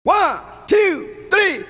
1, 2, 3.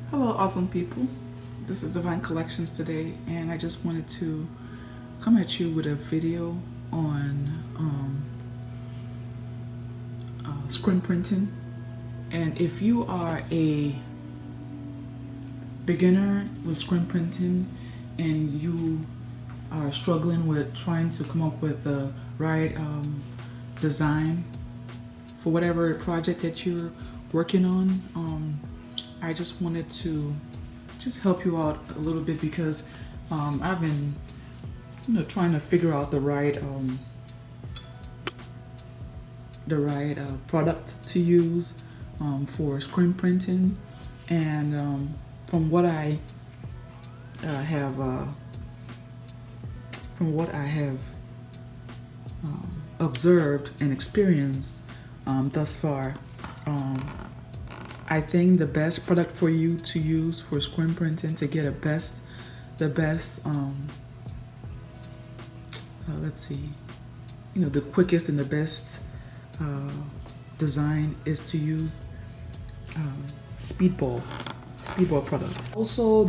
Hello awesome people, this is Divine Collections today, and I just wanted to come at you with a video on screen printing. And if you are a beginner with screen printing and you are struggling with trying to come up with the right design for whatever project that you're working on, I just wanted to just help you out a little bit because I've been trying to figure out the right product to use for screen printing, and from what I have observed and experienced thus far, I think the best product for you to use for screen printing to get the quickest and the best design is to use speedball products. Also,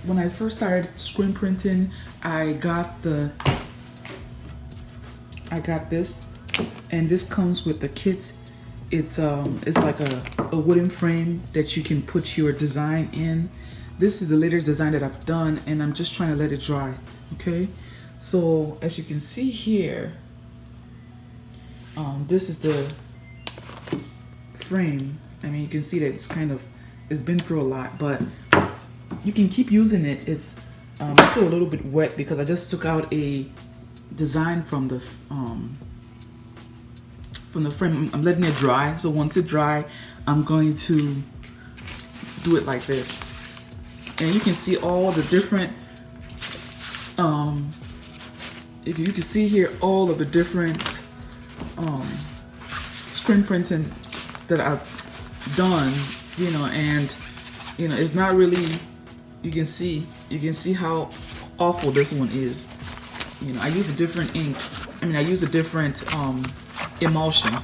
when I first started screen printing, I got this, and this comes with the kit. It's like a wooden frame that you can put your design in. This is the latest design that I've done, and I'm just trying to let it dry. Okay, so as you can see here, this is the frame. I mean, you can see that it's been through a lot, but you can keep using it. It's still a little bit wet because I just took out a design from the frame. I'm letting it dry. So once it dry, I'm going to do it like this, and you can see all the different you can see here all of the different screen printing that I've done, and it's not really, you can see how awful this one is. I use a different ink. I use a different emulsion,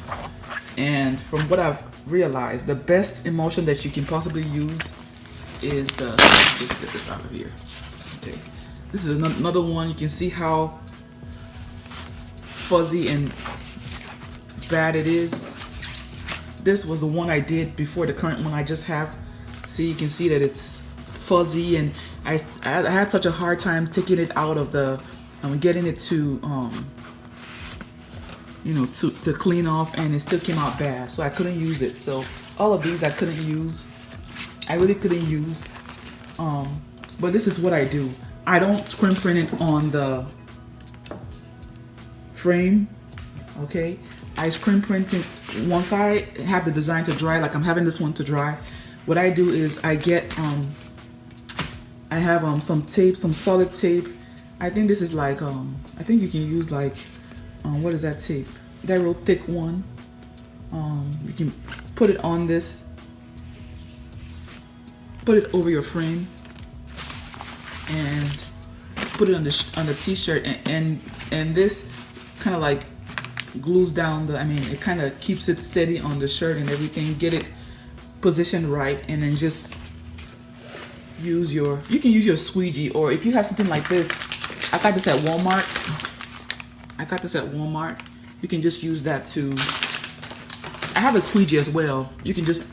and from what I've realized, the best emulsion that you can possibly use is just get this out of here. Okay, this is another one. You can see how fuzzy and bad it is. This was the one I did before the current one I just have. See, you can see that it's fuzzy, and I had such a hard time taking it out of the getting it to to clean off, and it still came out bad, so I couldn't use it. So all of these I really couldn't use, but this is what I do. I don't screen print it on the frame. Okay, I screen print it once I have the design to dry, like I'm having this one to dry. What I do is I get I have some tape, some solid tape. I think this is like I think you can use like what is that tape? That real thick one. You can put it on this, put it over your frame, and put it on the t-shirt, and this kind of like glues down it kind of keeps it steady on the shirt and everything. Get it positioned right, and then just you can use your squeegee, or if you have something like this, I got this at Walmart. You can just use that to, I have a squeegee as well. You can just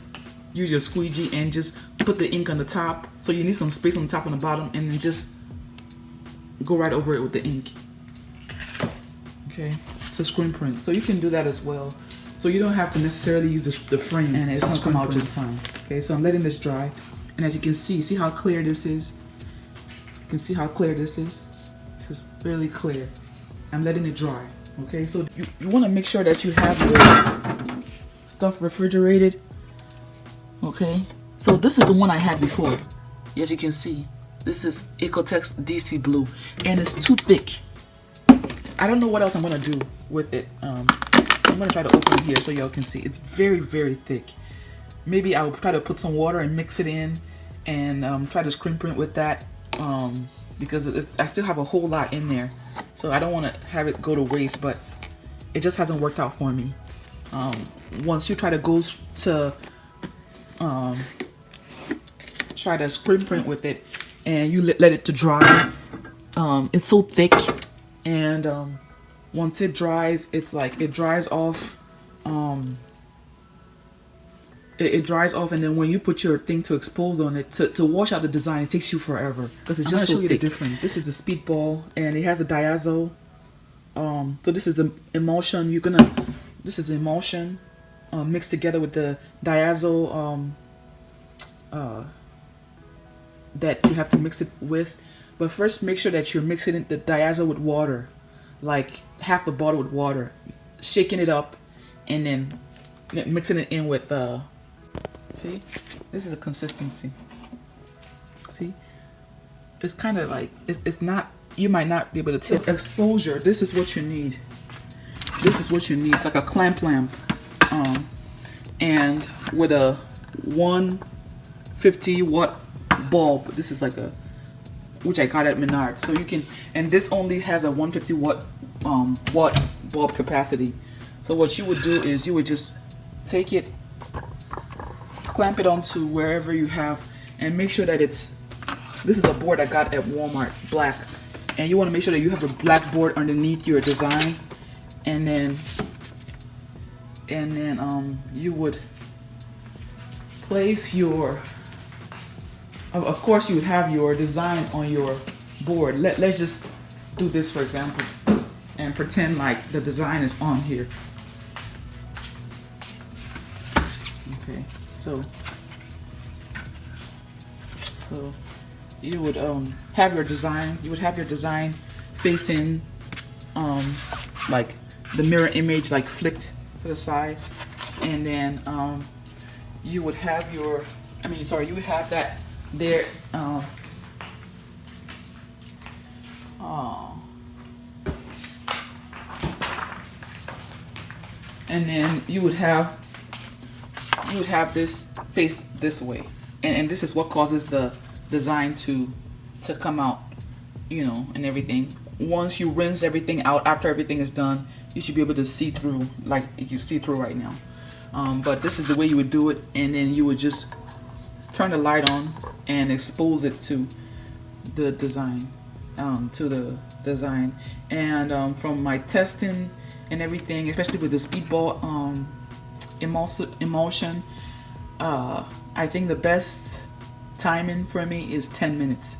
use your squeegee and just put the ink on the top. So you need some space on the top and the bottom, and then just go right over it with the ink. Okay, to screen print. So you can do that as well. So you don't have to necessarily use the frame, and it's gonna come out just fine. Okay, so I'm letting this dry, and as you can see how clear this is. You can see how clear this is. This is really clear. I'm letting it dry. Okay, so you want to make sure that you have your stuff refrigerated. Okay, so this is the one I had before. As you can see, this is Ecotex DC Blue, and it's too thick. I don't know what else I'm gonna do with it. I'm gonna try to open it here so y'all can see. It's very, very thick. Maybe I'll try to put some water and mix it in, and try to screen print with that, because I still have a whole lot in there. So I don't want to have it go to waste, but it just hasn't worked out for me. Once you try to go to try to screen print with it and you let it to dry, it's so thick, and once it dries, it's like it dries off. It dries off, and then when you put your thing to expose on it to wash out the design, it takes you forever because it's just so thick. Different. This is the speedball, and it has a diazo. So this is the emulsion. This is the emulsion mixed together with the diazo that you have to mix it with. But first, make sure that you're mixing the diazo with water, like half the bottle with water, shaking it up, and then mixing it in with see, this is the consistency. See, it's kind of like it's not. You might not be able to tell. Exposure. This is what you need. This is what you need. It's like a clamp lamp, and with a 150 watt bulb. This is like a, which I got at Menards. So you can, and this only has a 150 watt bulb capacity. So what you would do is you would just take it, clamp it onto wherever you have, and make sure that it's, this is a board I got at Walmart, black, and you want to make sure that you have a black board underneath your design, and then you would place your, of course you would have your design on your board. Let's just do this for example and pretend like the design is on here. Okay, so you would have your design. You would have your design facing like the mirror image, like flipped to the side, and then you would have your. You would have that there. And then you would have this face this way, and this is what causes the design to come out, you know, and everything. Once you rinse everything out, after everything is done, you should be able to see through, like you see through right now. But this is the way you would do it, and then you would just turn the light on and expose it to the design, and from my testing and everything, especially with the speedball emulsion, I think the best timing for me is 10 minutes.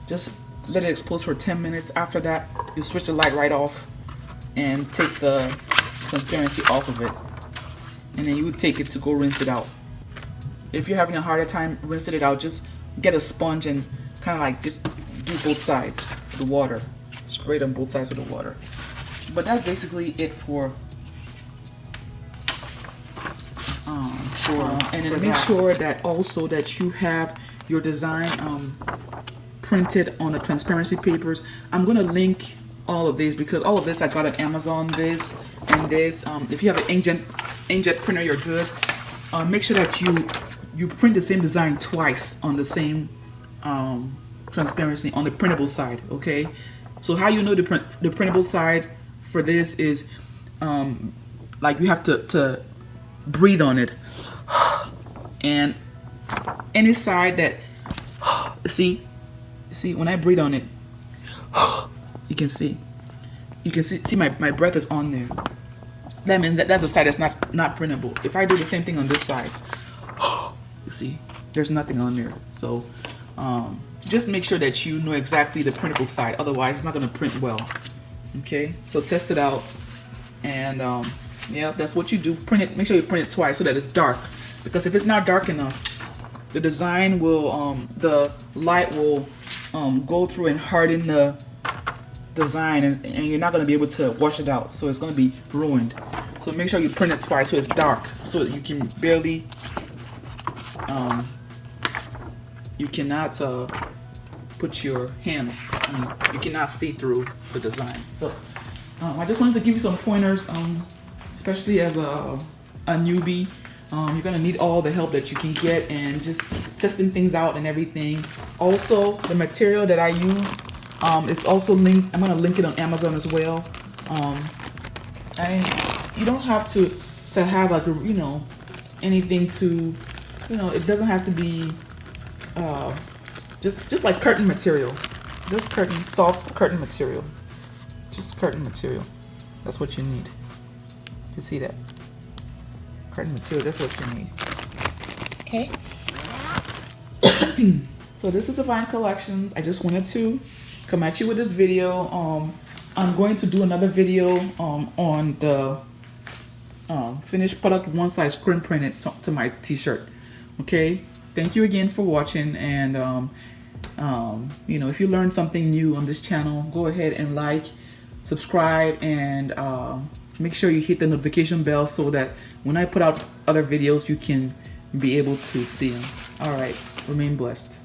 Just let it expose for 10 minutes. After that, you switch the light right off and take the transparency off of it, and then you would take it to go rinse it out. If you're having a harder time rinsing it out, just get a sponge and kind of like just do both sides with the water. Spray it on both sides with the water. But that's basically it for and then make sure that also that you have your design printed on the transparency papers. I'm gonna link all of these because all of this I got at Amazon. This and this. If you have an inkjet printer, you're good. Make sure that you print the same design twice on the same transparency on the printable side. Okay. So how you know the printable side for this is like you have to breathe on it, and any side that see when I breathe on it, you can see my breath is on there. That means that's the side that's not printable. If I do the same thing on this side, you see there's nothing on there. So just make sure that you know exactly the printable side, otherwise it's not going to print well. Okay, so test it out, and yeah, that's what you do. Print it. Make sure you print it twice so that it's dark, because if it's not dark enough, the design will the light will go through and harden the design, and you're not going to be able to wash it out, so it's going to be ruined. So make sure you print it twice so it's dark, so that you can barely you cannot put your hands, you cannot see through the design. So I just wanted to give you some pointers, especially as a newbie. You're gonna need all the help that you can get, and just testing things out and everything. Also, the material that I used It's also linked. I'm gonna link it on Amazon as well. And you don't have to have like anything to, it doesn't have to be just like curtain material, just soft curtain material, just curtain material. That's what you need. You see that? Curtain material, that's what you need. Okay. So this is Divine Collections. I just wanted to come at you with this video. I'm going to do another video on the finished product one size screen printed to my t-shirt. Okay, thank you again for watching, and if you learned something new on this channel, go ahead and like, subscribe, and make sure you hit the notification bell so that when I put out other videos you can be able to see them. All right, remain blessed.